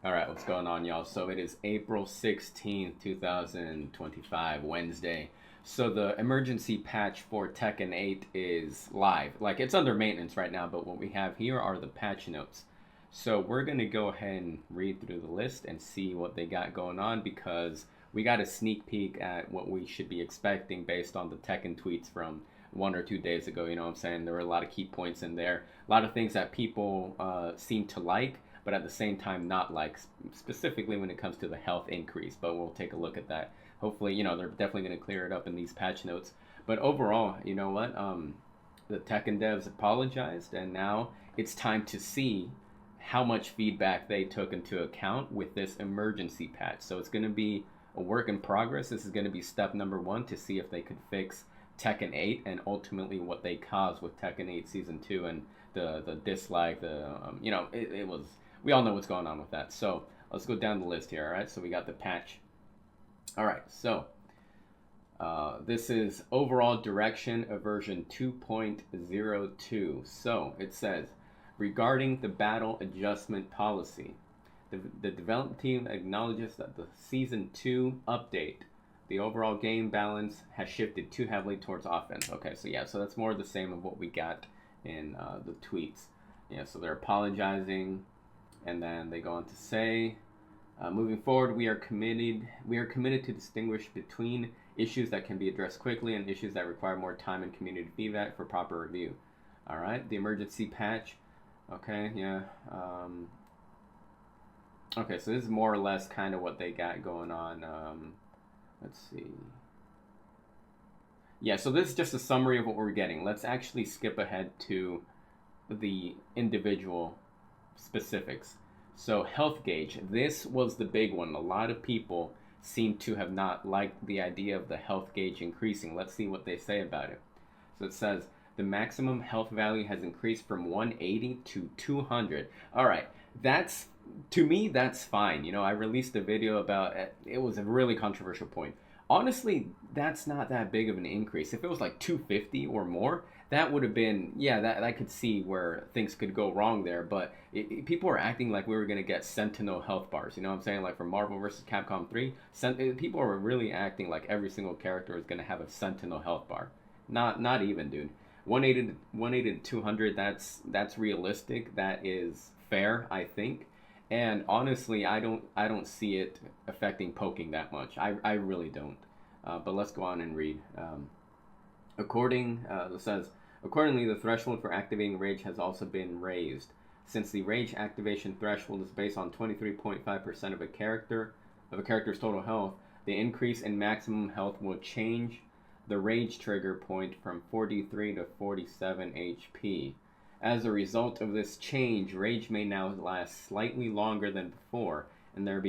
All right, what's going on, y'all? So it is April 16th, 2025, Wednesday. So the emergency patch for Tekken 8 is live. Like, it's under maintenance right now, but what we have here are the patch notes. So we're going to go ahead and read through the list and see what they got going on because we got a sneak peek at what we should be expecting based on the Tekken tweets from 1 or 2 days ago. You know what I'm saying? There were a lot of key points in there, a lot of things that people seem to like, but at the same time not like, specifically when it comes to the health increase. But we'll take a look at that. Hopefully, they're definitely going to clear it up in these patch notes. But overall, you know what? The Tekken devs apologized, and now it's time to see how much feedback they took into account with this emergency patch. So it's going to be a work in progress. This is going to be step number one to see if they could fix Tekken 8 and ultimately what they caused with Tekken 8 Season 2 and the dislike, it was, we all know what's going on with that. So let's go down the list here, all right? So we got the patch. All right, so this is overall direction of version 2.02. So it says, regarding the battle adjustment policy, the development team acknowledges that the Season 2 update, the overall game balance has shifted too heavily towards offense. Okay, so yeah, so that's more the same of what we got in the tweets. Yeah, so they're apologizing, and then they go on to say, moving forward, we are committed. We are committed to distinguish between issues that can be addressed quickly and issues that require more time and community feedback for proper review. All right, the emergency patch. Okay, yeah. Okay, so this is more or less kind of what they got going on. Let's see. Yeah, so this is just a summary of what we're getting. Let's actually skip ahead to the individual specifics. So, health gauge. This was the big one. A lot of people seem to have not liked the idea of the health gauge increasing. Let's see what they say about it. So, it says the maximum health value has increased from 180 to 200. All right, that's, to me, that's fine. I released a video about it. It was a really controversial point. Honestly, that's not that big of an increase. If it was like 250 or more, that would have been, yeah, that I could see where things could go wrong there. But people are acting like we were going to get Sentinel health bars. You know what I'm saying? Like for Marvel vs. Capcom 3, people are really acting like every single character is going to have a Sentinel health bar. Not even, dude. 180 to 200, that's realistic. That is fair, I think. And honestly, I don't see it affecting poking that much. I really don't. But let's go on and read. It says, accordingly, the threshold for activating rage has also been raised. Since the rage activation threshold is based on 23.5% of a character's total health, the increase in maximum health will change the rage trigger point from 43 to 47 HP. As a result of this change, rage may now last slightly longer than before, and there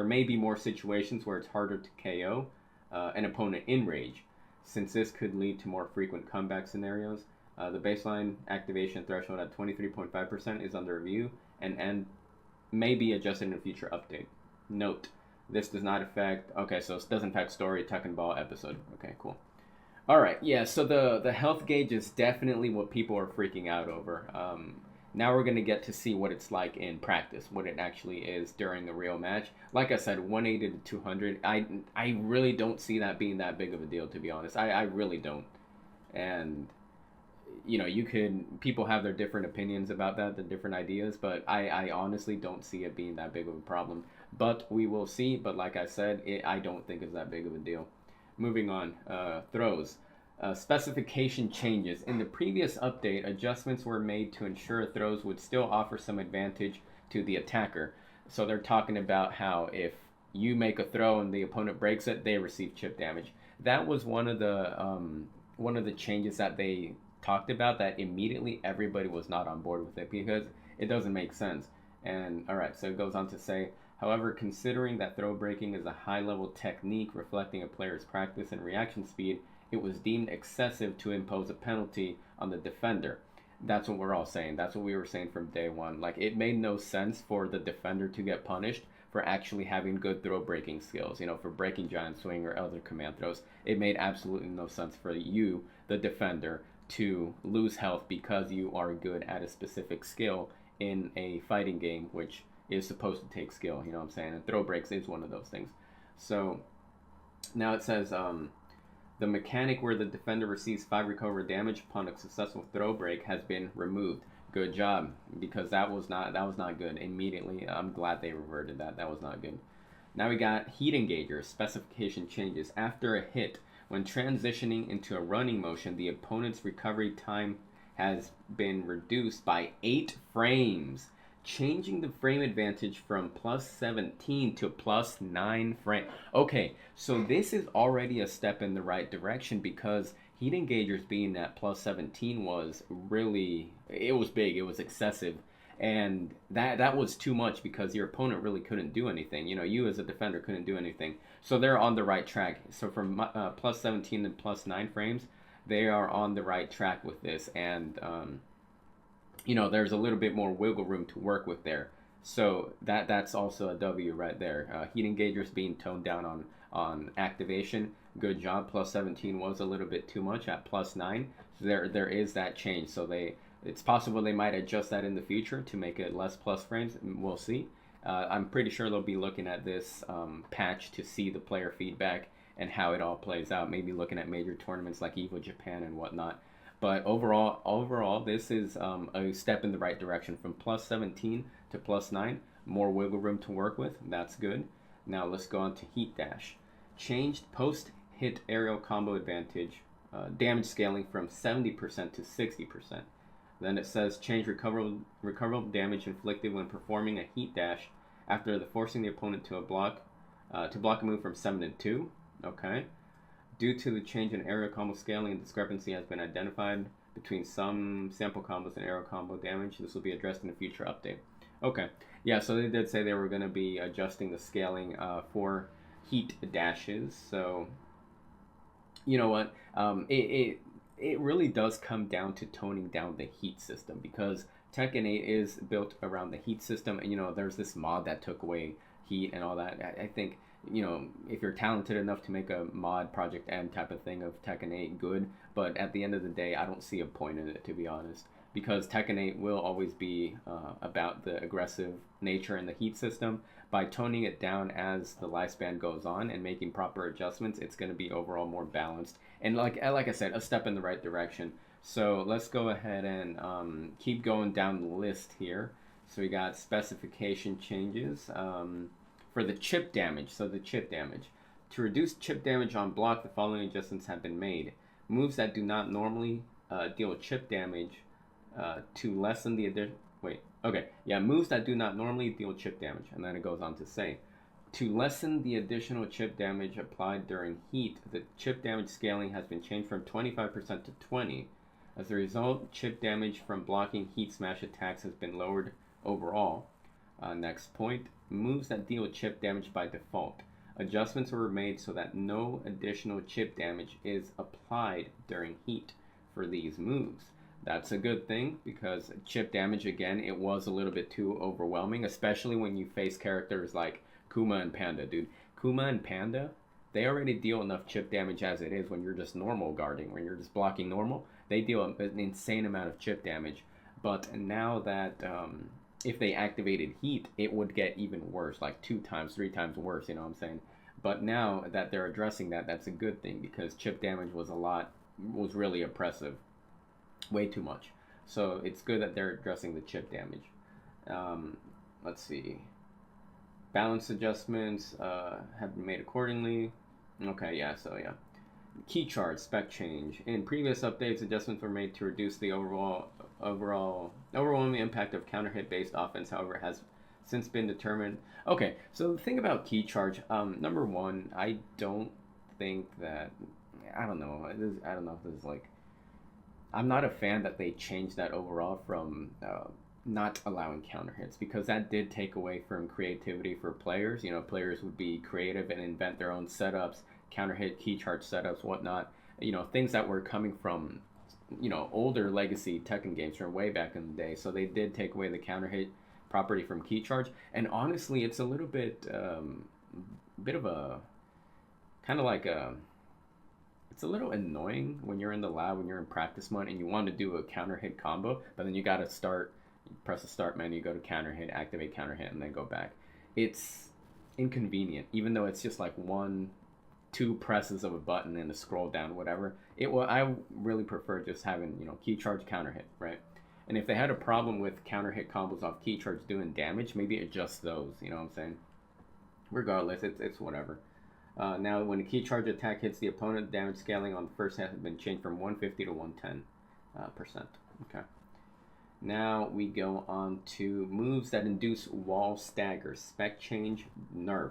may be more situations where it's harder to KO an opponent in rage, since this could lead to more frequent comeback scenarios. The baseline activation threshold at 23.5% is under review and may be adjusted in a future update. Note, this does not affect. Okay, so it doesn't affect story, Tekken Ball episode. Okay, cool. All right, yeah. So the health gauge is definitely what people are freaking out over. Now we're gonna get to see what it's like in practice, what it actually is during the real match. Like I said, 180 to 200. I really don't see that being that big of a deal, to be honest. I really don't. And people have their different opinions about that, the different ideas, but I honestly don't see it being that big of a problem. But we will see. But like I said, I don't think it's that big of a deal. Moving on, throws. Specification changes. In the previous update, adjustments were made to ensure throws would still offer some advantage to the attacker. So they're talking about how if you make a throw and the opponent breaks it, they receive chip damage. That was one of the changes that they talked about that immediately everybody was not on board with it because it doesn't make sense. And all right, so it goes on to say, however, considering that throw breaking is a high level technique reflecting a player's practice and reaction speed, it was deemed excessive to impose a penalty on the defender. That's what we're all saying. That's what we were saying from day one. Like, it made no sense for the defender to get punished for actually having good throw breaking skills, for breaking giant swing or other command throws. It made absolutely no sense for you, the defender, to lose health because you are good at a specific skill in a fighting game, which is supposed to take skill. You know what I'm saying? And throw breaks is one of those things. So now it says the mechanic where the defender receives 5 recover damage upon a successful throw break has been removed. Good job, because that was not good. Immediately, I'm glad they reverted that. That was not good. Now we got heat engagers. Specification changes. After a hit, when transitioning into a running motion, the opponent's recovery time has been reduced by 8 frames, changing the frame advantage from plus 17 to plus 9 frame. Okay, so this is already a step in the right direction, because heat engagers being at plus 17 was really, it was big, it was excessive. And that was too much, because your opponent really couldn't do anything. You know, you as a defender couldn't do anything. So they're on the right track. So from plus 17 to plus 9 frames, they are on the right track with this. And, you know, there's a little bit more wiggle room to work with there. So that's also a W right there. Heat engagers being toned down on activation. Good job. Plus 17 was a little bit too much at plus 9. So there is that change. So it's possible they might adjust that in the future to make it less plus frames. We'll see. I'm pretty sure they'll be looking at this patch to see the player feedback and how it all plays out. Maybe looking at major tournaments like EVO Japan and whatnot. But overall, this is a step in the right direction, from plus 17 to plus 9. More wiggle room to work with. That's good. Now let's go on to Heat Dash. Changed post-hit aerial combo advantage damage scaling from 70% to 60%. Then it says change recoverable damage inflicted when performing a Heat Dash after forcing the opponent to block a move from 7 to 2. Okay. Due to the change in aerial combo scaling, a discrepancy has been identified between some sample combos and aerial combo damage. This will be addressed in a future update. Okay. Yeah, so they did say they were going to be adjusting the scaling for Heat Dashes. So, you know what? It really does come down to toning down the heat system, because Tekken 8 is built around the heat system. And, you know, there's this mod that took away heat and all that. I think, you know, if you're talented enough to make a mod Project M type of thing of Tekken 8, good. But at the end of the day, I don't see a point in it, to be honest, because Tekken 8 will always be about the aggressive nature and the heat system. By toning it down as the lifespan goes on and making proper adjustments, it's going to be overall more balanced. And like I said, a step in the right direction. So let's go ahead and keep going down the list here. So we got specification changes for the chip damage. So the chip damage. To reduce chip damage on block, the following adjustments have been made. Moves that do not normally deal chip damage to lessen the addition... moves that do not normally deal chip damage. And then it goes on to say, to lessen the additional chip damage applied during heat, the chip damage scaling has been changed from 25% to 20%. As a result, chip damage from blocking heat smash attacks has been lowered overall. Next point, moves that deal chip damage by default. Adjustments were made so that no additional chip damage is applied during heat for these moves. That's a good thing, because chip damage, again, it was a little bit too overwhelming, especially when you face characters like Kuma and Panda, dude. Kuma and Panda, they already deal enough chip damage as it is when you're just normal guarding, when you're just blocking normal. They deal an insane amount of chip damage. But now that if they activated heat, it would get even worse, like 2 times, 3 times worse, you know what I'm saying? But now that they're addressing that, that's a good thing, because chip damage was really oppressive. Way too much. So it's good that they're addressing the chip damage. Let's see. Balance adjustments have been made accordingly. Okay, yeah, so yeah. Key chart spec change. In previous updates, adjustments were made to reduce the overwhelming impact of counter hit based offense. However, has since been determined. Okay, so the thing about key charge, number one, I don't think that, I don't know if this is like, I'm not a fan that they changed that overall from not allowing counter hits, because that did take away from creativity for players. You know, players would be creative and invent their own setups, counter hit, key charge setups, whatnot. You know, things that were coming from, you know, older legacy Tekken games from way back in the day. So they did take away the counter hit property from key charge. And honestly, it's a little bit of a kind of like a, it's a little annoying when you're in the lab, when you're in practice mode and you want to do a counter hit combo, but then you got to start, You press the start menu, go to counter hit, activate counter hit, and then go back. It's inconvenient, even though it's just like two presses of a button and a scroll down, whatever. I really prefer just having, key charge, counter hit, right? And if they had a problem with counter hit combos off key charge doing damage, maybe adjust those. You know what I'm saying? Regardless, it's whatever. Now, when a key charge attack hits the opponent, damage scaling on the first hit has been changed from 150 to 110%. Okay. Now we go on to moves that induce wall stagger. Spec change, nerf.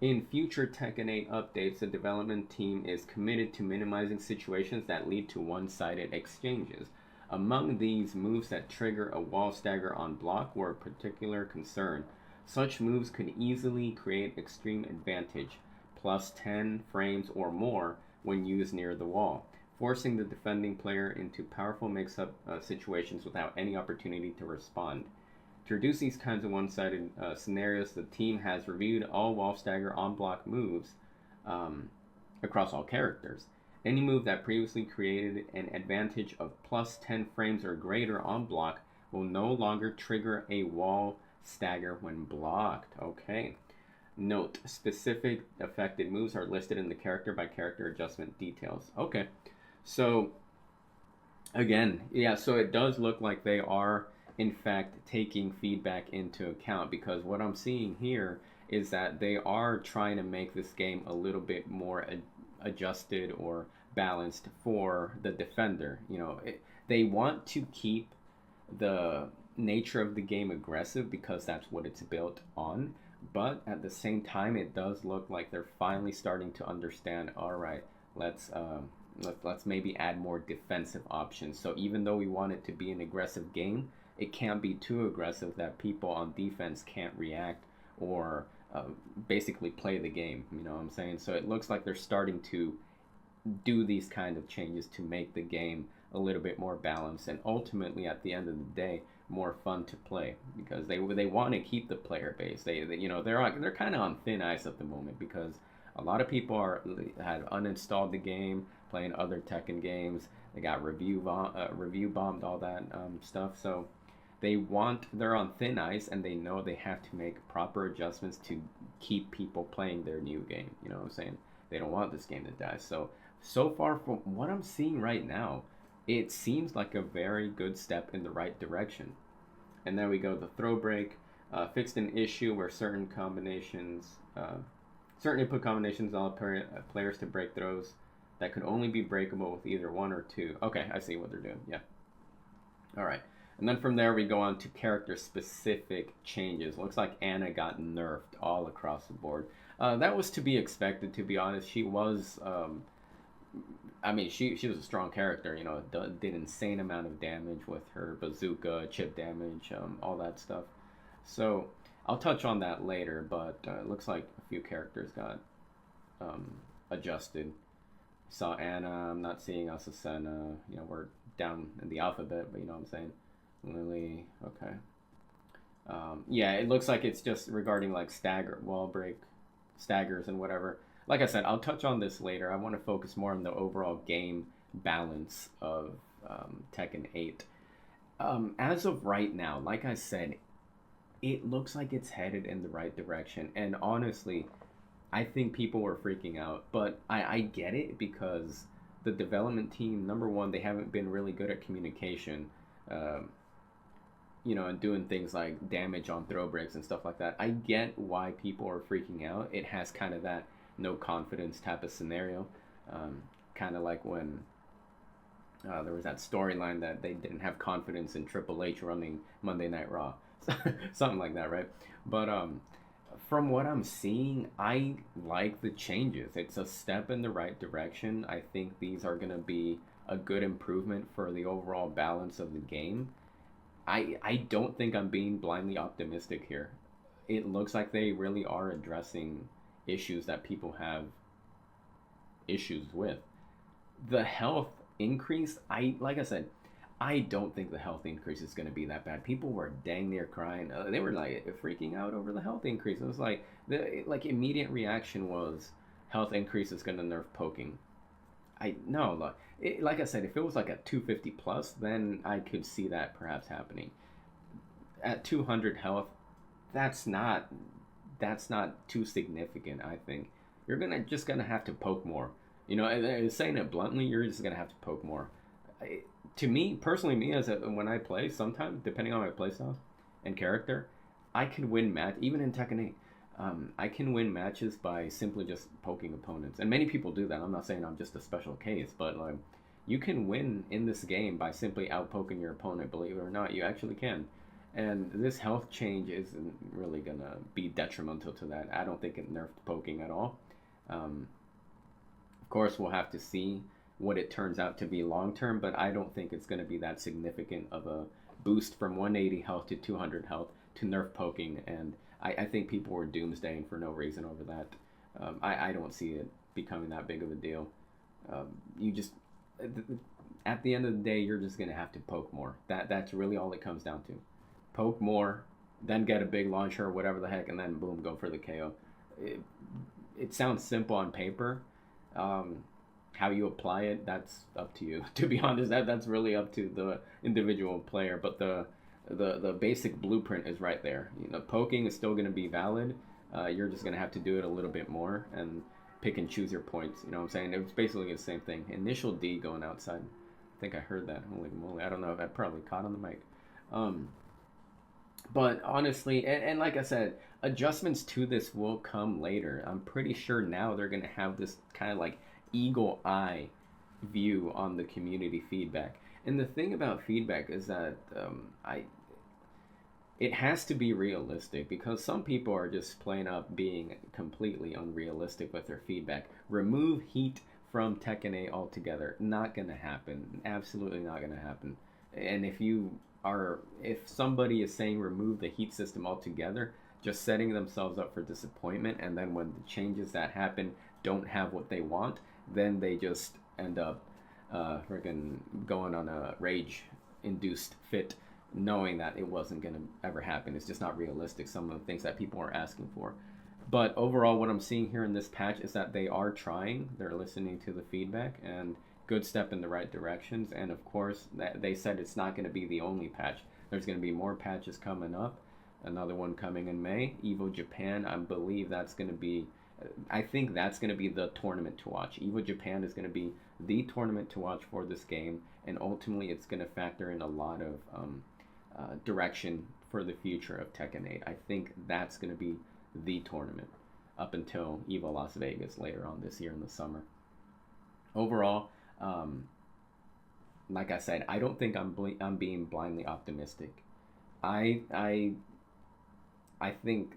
In future Tekken 8 updates, the development team is committed to minimizing situations that lead to one-sided exchanges. Among these, moves that trigger a wall stagger on block were of particular concern. Such moves could easily create extreme advantage, plus 10 frames or more when used near the wall, forcing the defending player into powerful mix-up situations without any opportunity to respond. To reduce these kinds of one-sided scenarios, the team has reviewed all wall stagger on-block moves across all characters. Any move that previously created an advantage of plus 10 frames or greater on block will no longer trigger a wall stagger when blocked. Okay. Note, specific affected moves are listed in the character by character adjustment details. Okay. So, again, yeah, so it does look like they are, in fact, taking feedback into account, because what I'm seeing here is that they are trying to make this game a little bit more adjusted or balanced for the defender. They want to keep the nature of the game aggressive because that's what it's built on, but at the same time it does look like they're finally starting to understand, all right, let's maybe add more defensive options. So even though we want it to be an aggressive game, it can't be too aggressive that people on defense can't react or basically play the game. You know what I'm saying? So it looks like they're starting to do these kind of changes to make the game a little bit more balanced and ultimately, at the end of the day, more fun to play, because they want to keep the player base. They're kind of on thin ice at the moment because a lot of people have uninstalled the game, playing other Tekken games. They got review bombed, all that stuff. So they're on thin ice, and they know they have to make proper adjustments to keep people playing their new game. You know what I'm saying? They don't want this game to die. So far from what I'm seeing right now, it seems like a very good step in the right direction. And then we go the throw break. Fixed an issue where certain input combinations allow players to break throws that could only be breakable with either one or two. Okay, I see what they're doing. Yeah. All right. And then from there we go on to character-specific changes. Looks like Anna got nerfed all across the board. That was to be expected, to be honest. She was, she was a strong character. Did insane amount of damage with her bazooka, chip damage, all that stuff. So I'll touch on that later, but it looks like a few characters got adjusted. Saw Anna. I'm not seeing Asusena. We're down in the alphabet, but you know what I'm saying. Lily, okay. Yeah, it looks like it's just regarding like wall break, staggers and whatever. Like I said, I'll touch on this later. I want to focus more on the overall game balance of Tekken 8. As of right now, like I said, it looks like it's headed in the right direction. And honestly, I think people were freaking out. But I get it, because the development team, number one, they haven't been really good at communication. And doing things like damage on throw breaks and stuff like that. I get why people are freaking out. It has kind of that no confidence type of scenario. Kind of like when there was that storyline that they didn't have confidence in Triple H running Monday Night Raw. Something like that, right? But from what I'm seeing, I like the changes. It's a step in the right direction. I think these are going to be a good improvement for the overall balance of the game. I don't think I'm being blindly optimistic here. It looks like they really are addressing issues that people have issues with. The health increase, like I said, I don't think the health increase is going to be that bad. People were dang near crying. They were like freaking out over the health increase. It was like the immediate reaction was health increase is going to nerf poking. Like I said, if it was like a 250 plus, then I could see that perhaps happening. at 200 health, that's not that's not too significant. I think you're gonna just gonna have to poke more. You know, saying it bluntly, you're just gonna have to poke more. I, to me personally, me as a, when I play, sometimes depending on my playstyle and character, I can win match even in Tekken 8. I can win matches by simply just poking opponents, and many people do that. I'm not saying I'm just a special case, but like you can win in this game by simply outpoking your opponent. Believe it or not, you actually can. And this health change isn't really gonna be detrimental to that. I don't think it nerfed poking at all. Um, of course, we'll have to see what it turns out to be long term, but I don't think it's going to be that significant of a boost from 180 health to 200 health to nerf poking. And I think people were doomsdaying for no reason over that. I don't see it becoming that big of a deal. You just, at the end of the day, you're just going to have to poke more. That's really all it comes down to. Poke more, then get a big launcher or whatever the heck, and then boom, go for the KO. It, it sounds simple on paper. How you apply it, that's up to you. To be honest, that's really up to the individual player. But the basic blueprint is right there. You know, poking is still going to be valid. You're just going to have to do it a little bit more and pick and choose your points. You know what I'm saying? It's basically the same thing. Initial D going outside. I think I heard that. Holy moly! I don't know if I probably caught on the mic. But honestly, and like I said, adjustments to this will come later. I'm pretty sure now they're going to have this kind of like eagle eye view on the community feedback. And the thing about feedback is that it has to be realistic, because some people are just plain up being completely unrealistic with their feedback. Remove heat from Tekken 8 altogether. Not going to happen. Absolutely not going to happen. And if somebody is saying remove the heat system altogether, just setting themselves up for disappointment, and then when the changes that happen don't have what they want, then they just end up freaking going on a rage induced fit, knowing that it wasn't going to ever happen. It's just not realistic, some of the things that people are asking for. But overall, what I'm seeing here in this patch is that they are trying, they're listening to the feedback, and good step in the right directions. And of course, they said it's not going to be the only patch. There's going to be more patches coming up. Another one coming in May. Evo Japan, I believe that's going to be, I think that's going to be the tournament to watch. Evo Japan is going to be the tournament to watch for this game, and ultimately it's going to factor in a lot of direction for the future of Tekken 8. I think that's going to be the tournament up until Evo Las Vegas later on this year in the summer. Overall, like I said, I don't think I'm being blindly optimistic. I think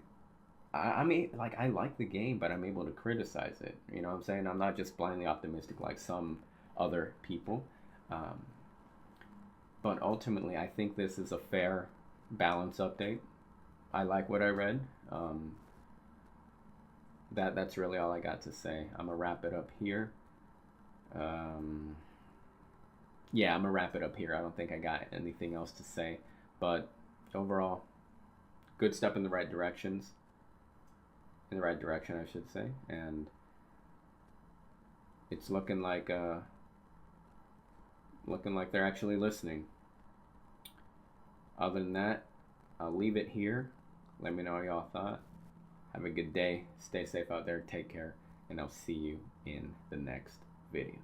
I mean, like, I like the game, but I'm able to criticize it. You know what I'm saying? I'm not just blindly optimistic like some other people. But ultimately, I think this is a fair balance update. I like what I read. That's really all I got to say. I'm gonna wrap it up here. Yeah, I'm gonna wrap it up here. I don't think I got anything else to say. But overall, good step in the right directions. In the right direction, I should say. And it's looking like they're actually listening. Other than that, I'll leave it here. Let me know what y'all thought. Have a good day. Stay safe out there. Take care. And I'll see you in the next video.